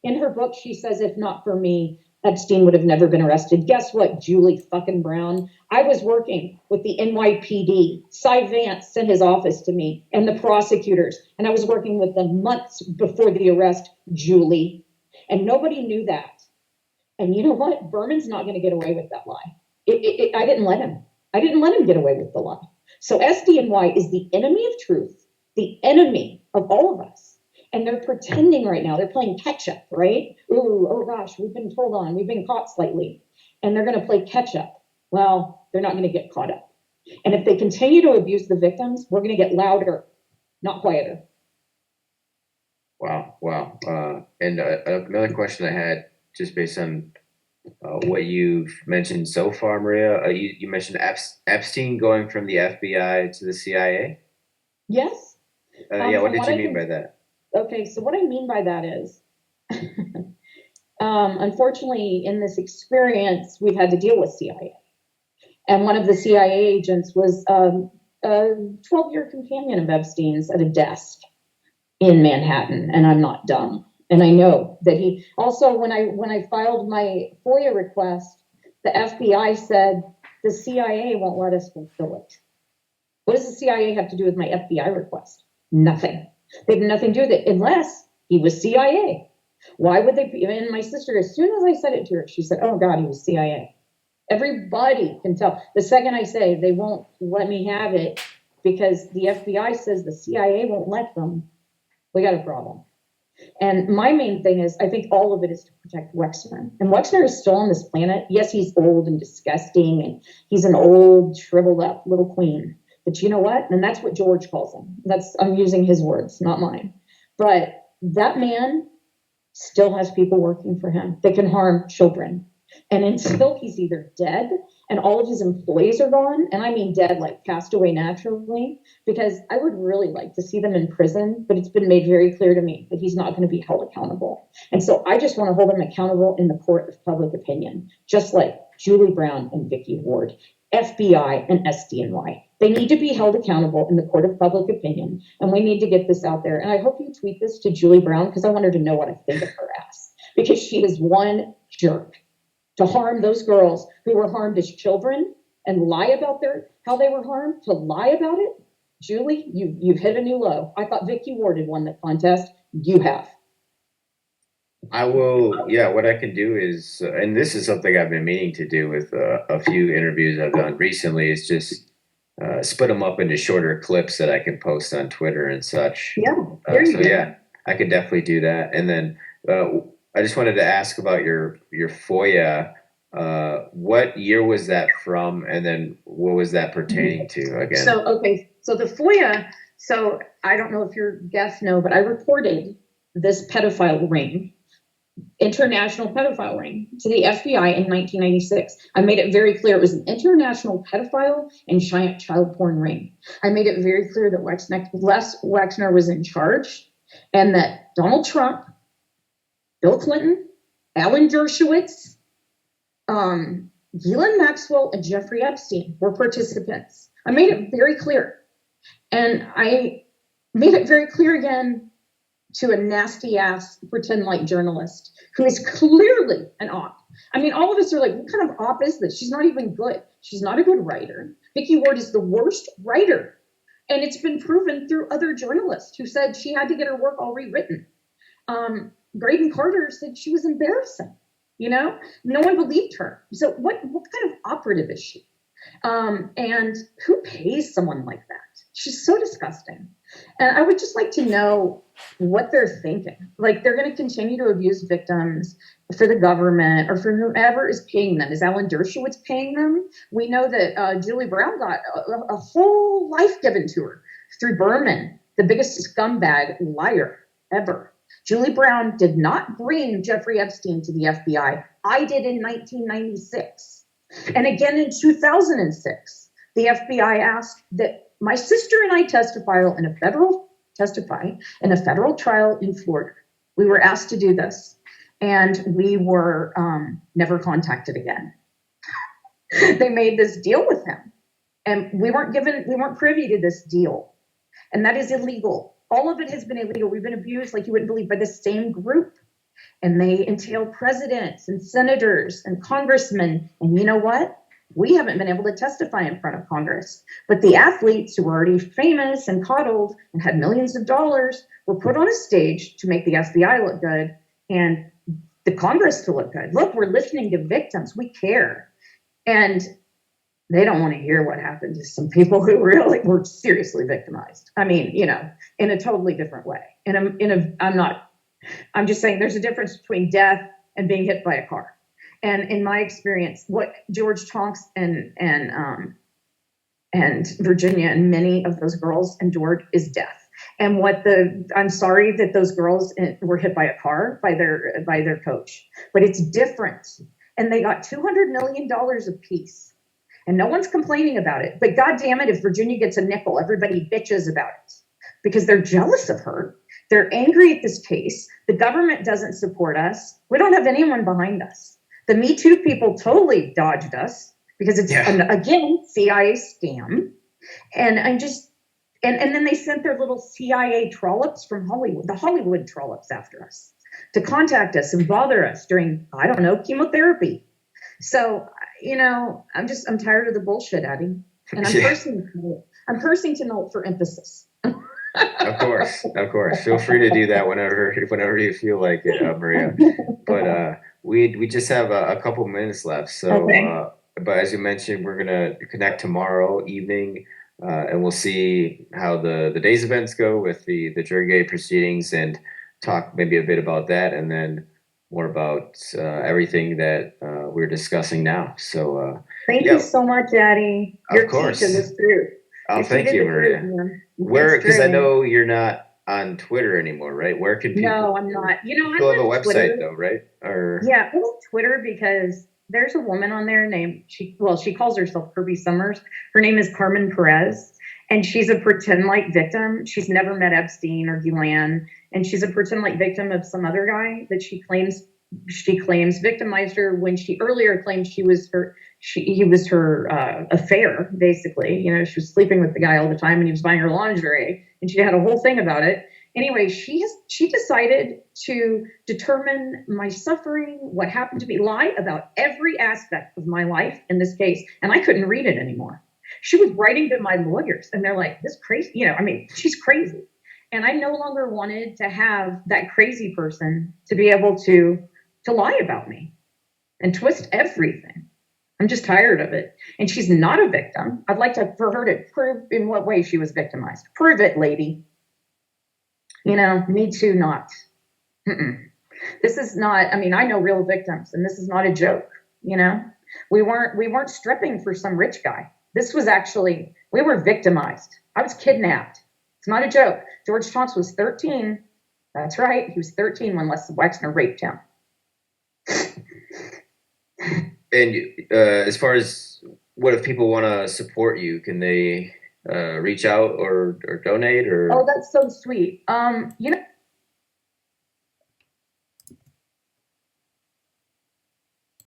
In her book, she says, if not for me, Epstein would have never been arrested. Guess what, Julie fucking Brown? I was working with the NYPD. Cyrus Vance sent his office to me and the prosecutors, and I was working with them months before the arrest, Julie. And nobody knew that. And you know what? Berman's not going to get away with that lie. I didn't let him. I didn't let him get away with the lie. So SDNY is the enemy of truth, the enemy of all of us. And they're pretending right now. They're playing catch up, right? Ooh, oh gosh, we've been told on. We've been caught slightly. And they're going to play catch up. Well, they're not going to get caught up. And if they continue to abuse the victims, we're going to get louder, not quieter. Wow. And another question I had, just based on what you've mentioned so far, Maria, you mentioned Epstein going from the FBI to the CIA? Yes. What did you mean by that? Okay, so what I mean by that is, unfortunately, in this experience, we've had to deal with CIA. And one of the CIA agents was a 12-year companion of Epstein's at a desk in Manhattan, and I'm not dumb. And I know that he also, when I filed my FOIA request, the FBI said the CIA won't let us fulfill it. What does the CIA have to do with my FBI request? Nothing. They have nothing to do with it unless he was CIA. Why would they? And my sister, as soon as I said it to her, she said, "Oh God, he was CIA." Everybody can tell. The second I say they won't let me have it because the FBI says the CIA won't let them, we got a problem. And my main thing is, I think all of it is to protect Wexner. And Wexner is still on this planet. Yes, he's old and disgusting, and he's an old, shriveled up little queen. But you know what? And that's what George calls him. I'm using his words, not mine. But that man still has people working for him that can harm children. And until he's either dead and all of his employees are gone, and I mean dead, like passed away naturally, because I would really like to see them in prison, but it's been made very clear to me that he's not going to be held accountable. And so I just want to hold him accountable in the court of public opinion, just like Julie Brown and Vicky Ward, FBI and SDNY. They need to be held accountable in the court of public opinion, and we need to get this out there. And I hope you tweet this to Julie Brown, because I want her to know what I think of her ass, because she is one jerk to harm those girls who were harmed as children and lie about how they were harmed, to lie about it. Julie, you've hit a new low. I thought Vicky Ward had won the contest. You have. I will, what I can do is, and this is something I've been meaning to do with a few interviews I've done recently, is just split them up into shorter clips that I can post on Twitter and such. Yeah. I could definitely do that. And then I just wanted to ask about your FOIA. What year was that from, and then what was that pertaining to again? So the FOIA. So I don't know if your guests know, but I reported this pedophile ring, international pedophile ring, to the FBI in 1996. I made it very clear it was an international pedophile and child porn ring. I made it very clear that Les Wexner was in charge, and that Donald Trump, Bill Clinton, Alan Dershowitz, Ghislaine Maxwell, and Jeffrey Epstein were participants. I made it very clear. And I made it very clear again to a nasty ass pretend like journalist who is clearly an op. I mean, all of us are like, what kind of op is this? She's not even good. She's not a good writer. Vicky Ward is the worst writer. And it's been proven through other journalists who said she had to get her work all rewritten. Graydon Carter said she was embarrassing. No one believed her. So what kind of operative is she? And who pays someone like that? She's so disgusting. And I would just like to know what they're thinking. Like, they're going to continue to abuse victims for the government or for whoever is paying them. Is Alan Dershowitz paying them? We know that Julie Brown got a whole life given to her through Berman, the biggest scumbag liar ever. Julie Brown did not bring Jeffrey Epstein to the FBI. I did in 1996. And again in 2006, the FBI asked that my sister and I testify in a federal trial in Florida. We were asked to do this, and we were never contacted again. They made this deal with him, and we weren't privy to this deal, and that is illegal. All of it has been illegal. We've been abused like you wouldn't believe by the same group. And they entail presidents and senators and congressmen. And you know what? We haven't been able to testify in front of Congress. But the athletes who were already famous and coddled and had millions of dollars were put on a stage to make the FBI look good and the Congress to look good. Look, we're listening to victims. We care. And they don't want to hear what happened to some people who really were seriously victimized. I mean, you know, in a totally different way. I'm just saying there's a difference between death and being hit by a car. And in my experience, what George Tonks and Virginia and many of those girls endured is death. And I'm sorry that those girls were hit by a car by their coach, but it's different. And they got $200 million apiece. And no one's complaining about it. But God damn it, if Virginia gets a nickel, everybody bitches about it because they're jealous of her. They're angry at this case. The government doesn't support us. We don't have anyone behind us. The Me Too people totally dodged us because it's, again, CIA scam. And and then they sent their little CIA trollops from Hollywood, the Hollywood trollops after us to contact us and bother us during, I don't know, chemotherapy. So, you know, I'm tired of the bullshit, Addy. And I'm pursing to note for emphasis. Of course. Feel free to do that whenever you feel like it, Maria. But we just have a couple minutes left. So, okay. But as you mentioned, we're gonna connect tomorrow evening, and we'll see how the day's events go with the jury proceedings, and talk maybe a bit about that, and then more about everything that we're discussing now. So thank you so much, Addy. Of course. Teaching is true. Oh, thank you, Maria. Where, because I know you're not on Twitter anymore, right? Where can people? No, I'm not. You know, you have a website Twitter, though, right? Or yeah, I love Twitter because there's a woman on there named she calls herself Kirby Summers. Her name is Carmen Perez, and she's a pretend like victim. She's never met Epstein or Ghislaine, and she's a pretend like victim of some other guy that she claims victimized her when she earlier claimed he was her affair, basically. You know, she was sleeping with the guy all the time and he was buying her lingerie, and she had a whole thing about it. Anyway, she decided to determine my suffering, what happened to me, lie about every aspect of my life in this case, and I couldn't read it anymore. She was writing to my lawyers, and they're like, this crazy, you know, I mean, she's crazy. And I no longer wanted to have that crazy person to be able to lie about me and twist everything. I'm just tired of it. And she's not a victim. I'd like for her to prove in what way she was victimized. Prove it, lady. You know, me too, not. This is not, I mean, I know real victims, and this is not a joke, you know? We weren't stripping for some rich guy. This was actually, we were victimized. I was kidnapped. It's not a joke. George Tonks was 13. That's right. He was 13 when Les Wexner raped him. And as far as what if people want to support you, can they reach out or donate or? Oh, that's so sweet. You know,